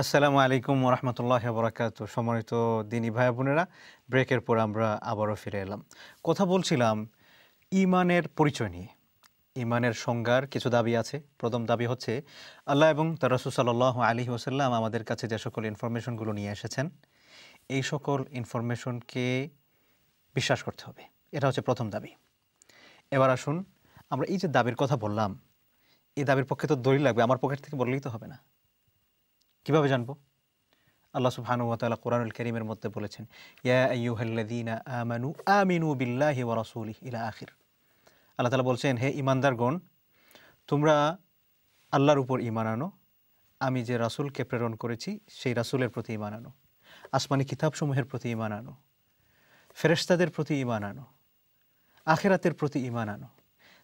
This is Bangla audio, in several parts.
আসসালামু আলাইকুম ওরহমতুল্লাহি ওয়া বারাকাতুহু। সম্মানিত দিনী ভাই বোনেরা, ব্রেকের পর আমরা আবারও ফিরে এলাম। কথা বলছিলাম ঈমানের পরিচয় নিয়ে। ঈমানের সংজ্ঞার কিছু দাবি আছে। প্রথম দাবি হচ্ছে আল্লাহ এবং তার রাসূল সাল্লাল্লাহু আলাইহি ওয়াসাল্লাম আমাদের কাছে যে সকল ইনফরমেশনগুলো নিয়ে এসেছেন, এই সকল ইনফরমেশনকে বিশ্বাস করতে হবে। এটা হচ্ছে প্রথম দাবি। এবার আসুন, আমরা এই যে দাবির কথা বললাম, এই দাবির পক্ষে তো দলিল লাগবে। আমার পকেট থেকে বললেই তো হবে না। কিভাবে জানবো? আল্লাহ সুবহানাহু ওয়া তাআলা কোরআনুল কারীমের মধ্যে বলেছেন, ইয়া আইয়ুহাল্লাযীনা আমানু আমিনু বিল্লাহি ওয়া রাসূলিহি ইলা আখির। আল্লাহ তাআলা বলছেন, হে ঈমানদারগণ, তোমরা আল্লাহর উপর ঈমান আনো, আমি যে রাসূলকে প্রেরণ করেছি সেই রাসূলের প্রতি ঈমান আনো, আসমানি কিতাবসমূহের প্রতি ঈমান আনো, ফেরেশতাদের প্রতি ঈমান আনো, আখিরাতের প্রতি ঈমান আনো।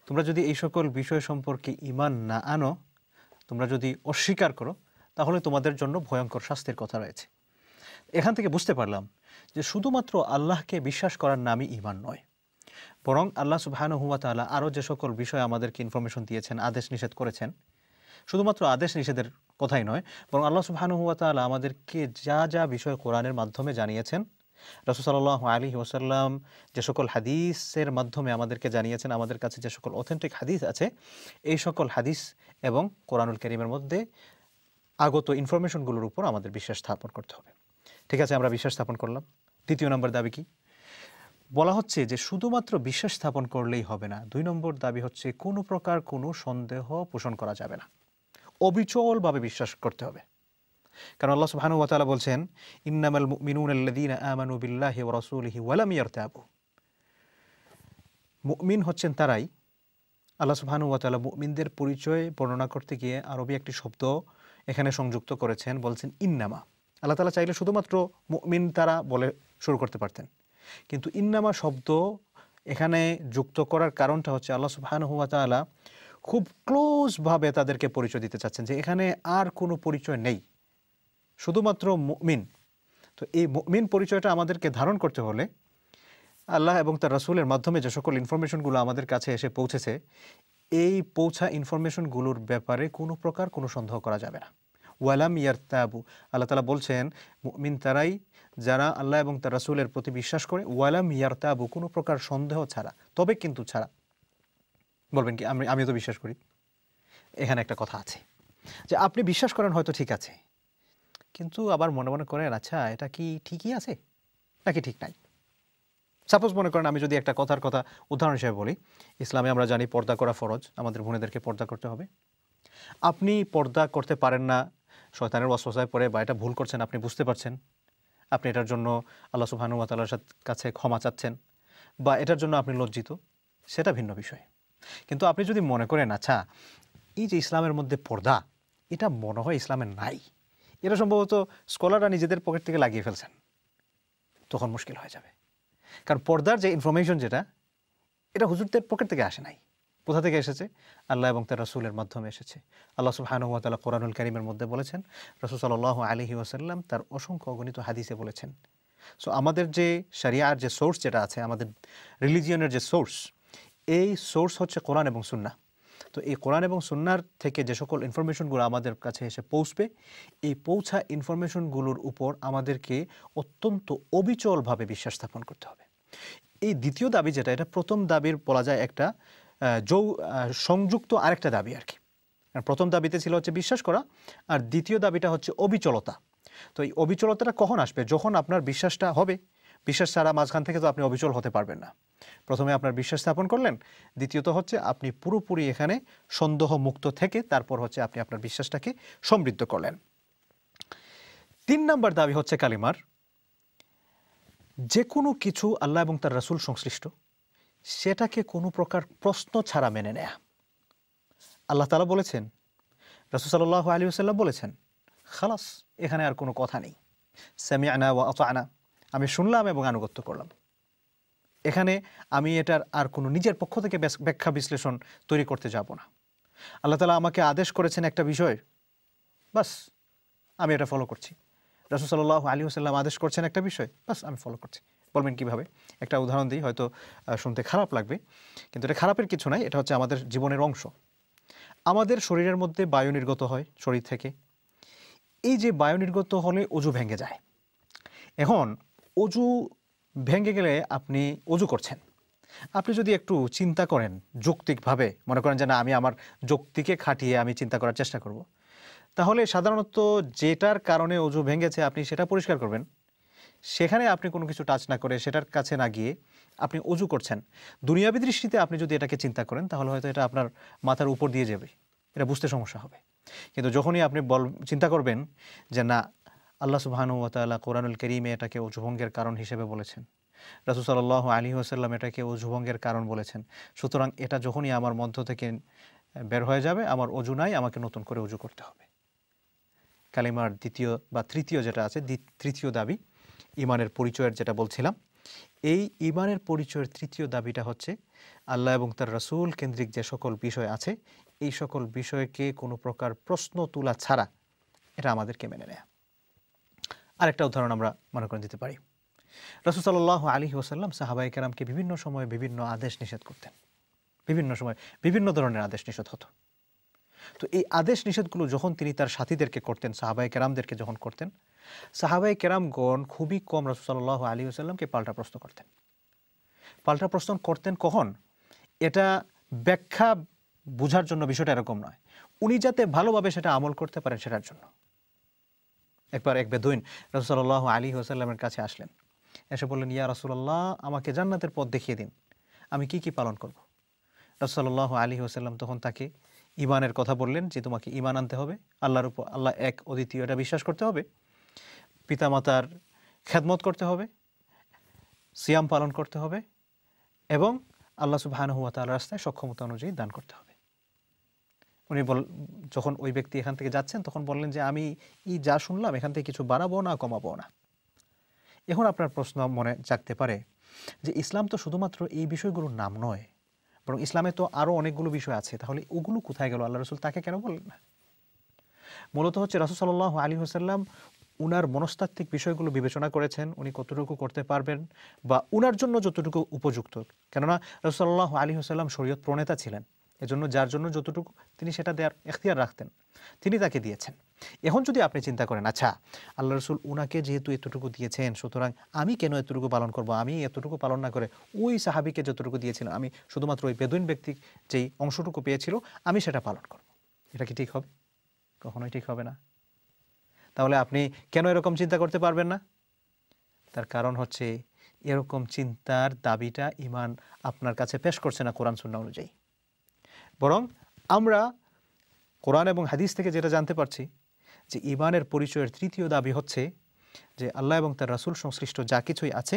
তোমরা যদি এই সকল বিষয় সম্পর্কে ঈমান না আনো, তোমরা যদি অস্বীকার করো, তাহলে তোমাদের জন্য ভয়ঙ্কর শাস্তির কথা রয়েছে। এখান থেকে বুঝতে পারলাম যে শুধুমাত্র আল্লাহকে বিশ্বাস করার নামই ঈমান নয়, বরং আল্লাহ সুবহানাহু ওয়া তাআলা আরও যে সকল বিষয় আমাদেরকে ইনফরমেশন দিয়েছেন, আদেশ নিষেধ করেছেন, শুধুমাত্র আদেশ নিষেধের কথাই নয়, বরং আল্লাহ সুবহানাহু ওয়া তাআলা আমাদেরকে যা যা বিষয় কোরআনের মাধ্যমে জানিয়েছেন, রাসূল সাল্লাল্লাহু আলাইহি ওয়াসাল্লাম যে সকল হাদিসের মাধ্যমে আমাদেরকে জানিয়েছেন, আমাদের কাছে যে সকল অথেন্টিক হাদিস আছে, এই সকল হাদিস এবং কোরআনুল কারীমের মধ্যে আগত ইনফরমেশনগুলোর উপর আমাদের বিশ্বাস স্থাপন করতে হবে। ঠিক আছে, আমরা বিশ্বাস স্থাপন করলাম। দ্বিতীয় নম্বর দাবি কি? বলা হচ্ছে যে শুধুমাত্র বিশ্বাস স্থাপন করলেই হবে না। ২ নম্বর দাবি হচ্ছে কোনো প্রকার কোনো সন্দেহ পোষণ করা যাবে না, অবিচলভাবে বিশ্বাস করতে হবে। কারণ আল্লাহ সুবহানাহু ওয়া তাআলা বলছেন, ইন্নামাল মুমিনুনা আল্লাযীনা আমানু বিল্লাহি ওয়া রাসূলিহি ওয়া লাম ইয়ারতাবু। মুমিন হচ্ছেন তারাই। আল্লাহ সুবহানাহু ওয়া তাআলা মুমিনদের পরিচয় বর্ণনা করতে গিয়ে আরবি একটি শব্দ এখানে সংযুক্ত করেছেন, বলছেন ইন্নামা। আল্লাহ তাআলা চাইলে শুধুমাত্র মুমিন তারা বলে শুরু করতে পারতেন, কিন্তু ইন্নামা শব্দ এখানে যুক্ত করার কারণটা হচ্ছে আল্লাহ সুবহানাহু ওয়া তাআলা খুব ক্লোজভাবে তাদেরকে পরিচয় দিতে চাচ্ছেন যে এখানে আর কোনো পরিচয় নেই, শুধুমাত্র মুমিন। তো এই মুমিন পরিচয়টা আমাদেরকে ধারণ করতে হলে আল্লাহ এবং তার রাসূলের মাধ্যমে যে সকল ইনফরমেশনগুলো আমাদের কাছে এসে পৌঁছেছে, এই পৌঁছা ইনফরমেশনগুলোর ব্যাপারে কোনো প্রকার কোনো সন্দেহ করা যাবে না। ওয়ালাম ইয়ারতাবু, আল্লাহ তাআলা বলছেন মুমিন তারাই যারা আল্লাহ এবং তার রাসূলের প্রতি বিশ্বাস করে, ওয়ালাম ইয়ারতাবু, কোনো প্রকার সন্দেহ ছাড়া, তবে কিন্তু ছাড়া। বলবেন কি আমিও তো বিশ্বাস করি। এখানে একটা কথা আছে যে আপনি বিশ্বাস করেন হয়তো ঠিক আছে, কিন্তু আবার মনে মনে করেন আচ্ছা এটা কি ঠিকই আছে নাকি ঠিক নাই। সাপোজ মনে করেন আমি যদি একটা কথার কথা উদাহরণ হিসেবে বলি, ইসলামে আমরা জানি পর্দা করা ফরজ, আমাদের বোনেদেরকে পর্দা করতে হবে। আপনি পর্দা করতে পারেন না, শয়তানের ওয়াসওয়াসায় পড়ে, বা এটা ভুল করছেন, আপনি বুঝতে পারছেন, আপনি এটার জন্য আল্লাহ সুবহানাহু ওয়া তাআলার কাছে ক্ষমা চাচ্ছেন, বা এটার জন্য আপনি লজ্জিত, সেটা ভিন্ন বিষয়। কিন্তু আপনি যদি মনে করেন আচ্ছা এই যে ইসলামের মধ্যে পর্দা, এটা মনে হয় ইসলামের নাই, এটা সম্ভবত স্কলাররা নিজেদের পকেট থেকে লাগিয়ে ফেলছেন, তখন মুশকিল হয়ে যাবে। কারণ পর্দার যে ইনফরমেশন যেটা, এটা হুজুরদের পকেট থেকে আসে নাই। কোথা থেকে এসেছে? আল্লাহ এবং তার রাসূলের মাধ্যমে এসেছে। আল্লাহ সুবহানাহু ওয়া তাআলা কোরআনুল কারীমের মধ্যে বলেছেন, রাসূল সাল্লাল্লাহু আলাইহি ওয়াসাল্লাম তার অসংখ্য অগণিত হাদিসে বলেছেন। সো আমাদের যে শরিয়ার যে সোর্স যেটা আছে, আমাদের রিলিজিয়নের যে সোর্স, এই সোর্স হচ্ছে কোরআন এবং সুন্নাহ। তো এই কোরআন এবং সুন্নাহর থেকে যে সকল ইনফরমেশনগুলো আমাদের কাছে এসে পৌঁছবে, এই পৌঁছা ইনফরমেশনগুলোর উপর আমাদেরকে অত্যন্ত অবিচলভাবে বিশ্বাস স্থাপন করতে হবে। এই দ্বিতীয় দাবি যেটা, এটা প্রথম দাবির বলা যায় একটা সংযুক্ত আরেকটা দাবি আর কি। প্রথম দাবিতে ছিল হচ্ছে বিশ্বাস করা, আর দ্বিতীয় দাবিটা হচ্ছে অবিচলতা। তো এই অবিচলতাটা কখন আসবে? যখন আপনার বিশ্বাসটা হবে। বিশ্বাস ছাড়া মাঝখান থেকে তো আপনি অবিচল হতে পারবেন না। প্রথমে আপনার বিশ্বাস স্থাপন করলেন, দ্বিতীয়ত হচ্ছে আপনি পুরোপুরি এখানে সন্দেহ মুক্ত থেকে তারপর হচ্ছে আপনি আপনার বিশ্বাসটাকে সমৃদ্ধ করলেন। ৩ নম্বর দাবি হচ্ছে কালিমার, যে কোনো কিছু আল্লাহ এবং তার রাসূল সংশ্লিষ্ট, সেটাকে কোনো প্রকার প্রশ্ন ছাড়া মেনে নেয়া। আল্লাহ তাআলা বলেছেন, রাসূল সাল্লাল্লাহু আলাইহি ওয়াসাল্লাম বলেছেন, খালাস, এখানে আর কোনো কথা নেই। সামি'না ওয়া আতা'না, আমি শুনলাম এবং আনুগত্য করলাম। এখানে আমি এটার আর কোনো নিজের পক্ষ থেকে ব্যাখ্যা বিশ্লেষণ তৈরি করতে যাব না। আল্লাহ তাআলা আমাকে আদেশ করেছেন একটা বিষয়, বাস আমি এটা ফলো করছি। রাসূল সাল্লাল্লাহু আলাইহি ওয়াসাল্লাম আদেশ করছেন একটা বিষয়, বাস আমি ফলো করছি। বলবেন কিভাবে? একটা উদাহরণ দিই, হয়তো শুনতে খারাপ লাগবে, কিন্তু এটা খারাপের কিছু নাই, এটা হচ্ছে আমাদের জীবনের অংশ। আমাদের শরীরের মধ্যে বায়ু নির্গত হয় শরীর থেকে। এই যে বায়ু নির্গত হলে অজু ভেঙে যায়। এখন অজু ভেঙে গেলে আপনি অজু করছেন, আপনি যদি একটু চিন্তা করেন যৌক্তিকভাবে, মনে করেন যে না আমি আমার যুক্তিকে খাটিয়ে আমি চিন্তা করার চেষ্টা করব, তাহলে সাধারণত যেটার কারণে অজু ভেঙেছে আপনি সেটা পরিষ্কার করবেন। সেখানে আপনি কোনো কিছু টাচ না করে সেটার কাছে না গিয়ে আপনি অজু করছেন। দুনিয়াবী দৃষ্টিতে আপনি যদি এটাকে চিন্তা করেন তাহলে হয়তো এটা আপনার মাথার উপর দিয়ে যাবে, এটা বুঝতে সমস্যা হবে। কিন্তু যখনই আপনি চিন্তা করবেন যে না আল্লাহ সুবহানাহু ওয়া তাআলা কোরআনুল কারীমে এটাকে অজু ভঙ্গের কারণ হিসেবে বলেছেন, রাসূল সাল্লাল্লাহু আলাইহি ওয়াসাল্লাম এটাকে অজু ভঙ্গের কারণ বলেছেন, সুতরাং এটা যখনই আমার মধ্য থেকে বের হয়ে যাবে আমার অজু নাই, আমাকে নতুন করে অজু করতে হবে। কালিমার দ্বিতীয় বা তৃতীয় যেটা আছে, তৃতীয় দাবি ঈমানের পরিচয়ের যেটা বলছিলাম, এই ঈমানের পরিচয়ের তৃতীয় দাবিটা হচ্ছে আল্লাহ এবং তার রাসূল কেন্দ্রিক যে সকল বিষয় আছে এই সকল বিষয়কে কোনো প্রকার প্রশ্ন তোলা ছাড়া এটা আমাদেরকে মেনে নেয়া। আরেকটা উদাহরণ আমরা মনে করে দিতে পারি, রাসূল সাল্লাল্লাহু আলাইহি ওয়াসাল্লাম সাহাবায়ে কেরামকে বিভিন্ন সময়ে বিভিন্ন আদেশ নিষেধ করতেন, বিভিন্ন সময় বিভিন্ন ধরনের আদেশ নিষেধ হতো। তো এই আদেশ নিষেধগুলো যখন তিনি তার সাথীদেরকে করতেন, সাহাবায়ে কেরামদেরকে যখন করতেন, সাহাবায়ে কেরামগণ খুবই কম রাসূল সাল্লাল্লাহু আলাইহি ওয়াসাল্লামকে পাল্টা প্রশ্ন করতেন। পাল্টা প্রশ্ন করতেন কখন? এটা ব্যাখ্যা বোঝার জন্য বিষয়টা এরকম নয়, উনি যাতে ভালোভাবে সেটা আমল করতে পারেন সেটার জন্য। একবার এক বেদুইন রাসূল সাল্লাল্লাহু আলাইহি ওয়াসাল্লামের কাছে আসলেন, এসে বললেন, ইয়া রাসূলুল্লাহ আমাকে জান্নাতের পথ দেখিয়ে দিন, আমি কি কি পালন করব? রাসূল সাল্লাল্লাহু আলাইহি ওয়াসাল্লাম তখন তাকে ঈমানের কথা বললেন যে তোমাকে ঈমান আনতে হবে, আল্লাহর উপর, আল্লাহ এক অদ্বিতীয় এটা বিশ্বাস করতে হবে, পিতামাতার খেদমত করতে হবে, সিয়াম পালন করতে হবে এবং আল্লাহ সুবহানাহু ওয়া তাআলার রাস্তায় সক্ষমতা অনুযায়ী দান করতে হবে। উনি যখন ওই ব্যক্তি এখান থেকে যাচ্ছেন তখন বললেন যে আমি যা শুনলাম এখান থেকে কিছু বাড়াবো না কমাবো না। এখন আপনার প্রশ্ন মনে জাগতে পারে যে ইসলাম তো শুধুমাত্র এই বিষয়গুলোর নাম নয়, বরং ইসলামে তো আরও অনেকগুলো বিষয় আছে, তাহলে ওগুলো কোথায় গেল? আল্লাহ রাসূল তাকে কেন বললেন না? মূলত হচ্ছে রাসূল সাল্লাল্লাহু আলাইহি ওয়াসাল্লাম উনার মনস্তাত্ত্বিক বিষয়গুলো বিবেচনা করেছেন, উনি কতটুকু করতে পারবেন বা উনার জন্য যতটুকু উপযুক্ত। কেননা রাসূল সাল্লাল্লাহু আলাইহি ওয়াসাল্লাম শরীয়ত প্রণেতা ছিলেন, এজন্য যার জন্য যতটুকু তিনি সেটা দেওয়ার এখতিয়ার রাখতেন, তিনি তাকে দিয়েছেন। এখন যদি আপনি চিন্তা করেন আচ্ছা আল্লাহ রাসূল উনাকে যেহেতু এতটুকু দিয়েছেন সুতরাং আমি কেন এতটুকু পালন করব, আমি এতটুকু পালন না করে ওই সাহাবীকে যতটুকু দিয়েছিলেন, আমি শুধুমাত্র ওই বেদুইন ব্যক্তি যেই অংশটুকু পেয়েছিল আমি সেটা পালন করব, এটা কি ঠিক হবে? কখনোই ঠিক হবে না। তাহলে আপনি কেন এরকম চিন্তা করতে পারবেন না? তার কারণ হচ্ছে এরকম চিন্তার দাবিটা ঈমান আপনার কাছে পেশ করছে না কোরআন সুন্নাহ অনুযায়ী, বরং আমরা কোরআন এবং হাদিস থেকে যেটা জানতে পারছি যে ঈমানের পরিচয়ের তৃতীয় দাবি হচ্ছে যে আল্লাহ এবং তার রাসূল সংশ্লিষ্ট যা কিছুই আছে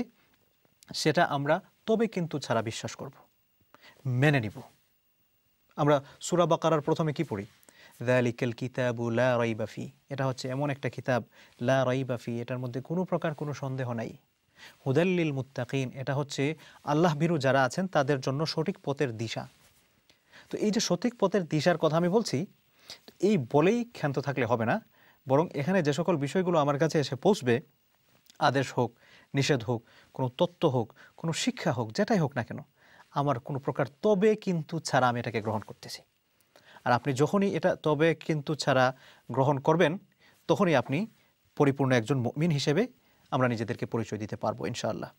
সেটা আমরা তবে কিন্তু ছাড়া বিশ্বাস করব, মেনে নিব। আমরা সূরা বাকারার প্রথমে কি পড়ি? যালিকাল কিতাবু লা রাইবা ফি, এটা হচ্ছে এমন একটা কিতাব লা রাইবা ফি, এটার মধ্যে কোনো প্রকার কোনো সন্দেহ নাই। হুদাল লিল মুত্তাকিন, এটা হচ্ছে আল্লাহ ভীরু যারা আছেন তাদের জন্য সঠিক পথের দিশা। তো এই যে সঠিক পথের দিশার কথা আমি বলছি, এই বলেই ক্ষান্ত থাকলে হবে না, বরং এখানে যে সকল বিষয়গুলো আমার কাছে এসে পৌঁছবে, আদেশ হোক, নিষেধ হোক, কোনো তত্ত্ব হোক, কোনো শিক্ষা হোক, যেটাই হোক না কেন, আমার কোনো প্রকার তবে কিন্তু ছাড়া আমি এটাকে গ্রহণ করতেছি। আর আপনি যখনই এটা তবে কিন্তু ছাড়া গ্রহণ করবেন তখনই আপনি পরিপূর্ণ একজন মুমিন হিসেবে আমরা নিজেদেরকে পরিচয় দিতে পারবো ইনশাআল্লাহ।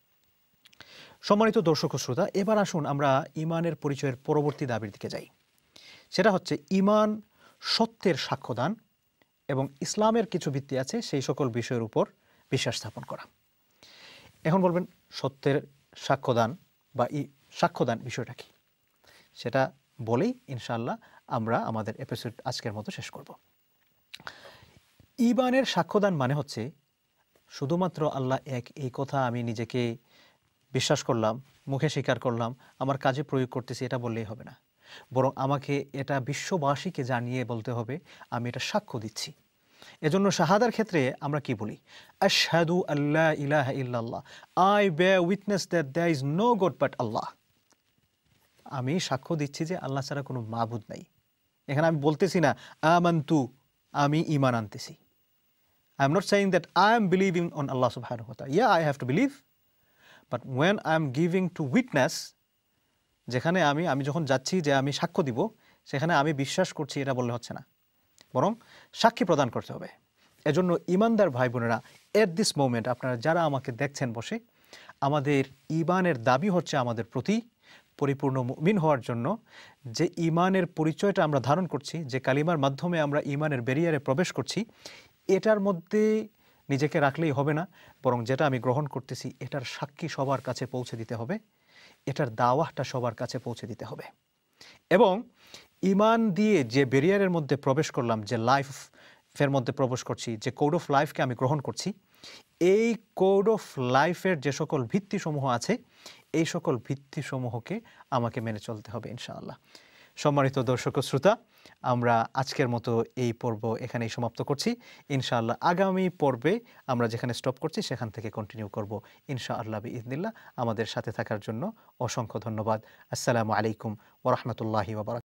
সম্মানিত দর্শক ও শ্রোতা, এবার আসুন আমরা ঈমানের পরিচয়ের পরবর্তী দাবির দিকে যাই। সেটা হচ্ছে ঈমান সত্যের সাক্ষ্যদান এবং ইসলামের কিছু ভিত্তি আছে সেই সকল বিষয়ের উপর বিশ্বাস স্থাপন করা। এখন বলবেন সত্যের সাক্ষ্যদান বা সাক্ষ্যদান বিষয়টা কি, সেটা বলেই ইনশাআল্লাহ আমরা আমাদের এপিসোড আজকের মতো শেষ করব। ঈমানের সাক্ষ্যদান মানে হচ্ছে শুধুমাত্র আল্লাহ এক এই কথা আমি নিজেকে বিশ্বাস করলাম, মুখে স্বীকার করলাম, আমার কাজে প্রয়োগ করতেছি এটা বললেই হবে না, বরং আমাকে এটা বিশ্ববাসীকে জানিয়ে বলতে হবে আমি এটা সাক্ষ্য দিচ্ছি। এজন্য শাহাদার ক্ষেত্রে আমরা কি বলি? আশহাদু আল্লা ইলাহা ইল্লাল্লাহ, I bear witness that there is no god but Allah. আমি সাক্ষ্য দিচ্ছি যে আল্লাহ ছাড়া কোনো মাবুদ নাই। এখানে আমি বলতেছি না আমান্তু, আমি ঈমান আনতেছি। I am not saying that I am believing on Allah subhanahu wa ta'ala. Yeah, I have to believe. But when I am giving to witness, যেখানে আমি যখন যাচ্ছি যে আমি সাক্ষ্য দিব, সেখানে আমি বিশ্বাস করছি এটা বললে হচ্ছে না, বরং সাক্ষী প্রদান করতে হবে। এজন্য ইমানদার ভাই বোনেরা, এট দিস মোমেন্ট আপনারা যারা আমাকে দেখছেন বসে, আমাদের ঈমানের দাবি হচ্ছে আমাদের প্রতি পরিপূর্ণ মুমিন হওয়ার জন্য যে ঈমানের পরিচয়টা আমরা ধারণ করছি, যে কালিমার মাধ্যমে আমরা ঈমানের ব্যারিয়ারে প্রবেশ করছি, এটার মধ্যে নিজেকে রাখলেই হবে না, বরং যেটা আমি গ্রহণ করতেছি এটার সাক্ষী সবার কাছে পৌঁছে দিতে হবে, এটার দাওয়াহটা সবার কাছে পৌঁছে দিতে হবে। এবং ঈমান দিয়ে যে ব্যারিয়ারের মধ্যে প্রবেশ করলাম, যে লাইফের মধ্যে প্রবেশ করছি, যে কোড অফ লাইফকে আমি গ্রহণ করছি, এই কোড অফ লাইফের যে সকল ভিত্তিসমূহ আছে, এই সকল ভিত্তিসমূহকে আমাকে মেনে চলতে হবে ইনশাআল্লাহ। সম্মানিত দর্শক ও শ্রোতা, আমরা আজকের মতো এই পর্ব এখানেই সমাপ্ত করছি। ইনশাআল্লাহ আগামী পর্বে আমরা যেখানে স্টপ করছি সেখান থেকে কন্টিনিউ করব ইনশাআল্লাহ বিইذনিল্লাহ। আমাদের সাথে থাকার জন্য অসংখ্য ধন্যবাদ। আসসালামু আলাইকুম ওয়া রাহমাতুল্লাহি ওয়া বারাকাতুহু।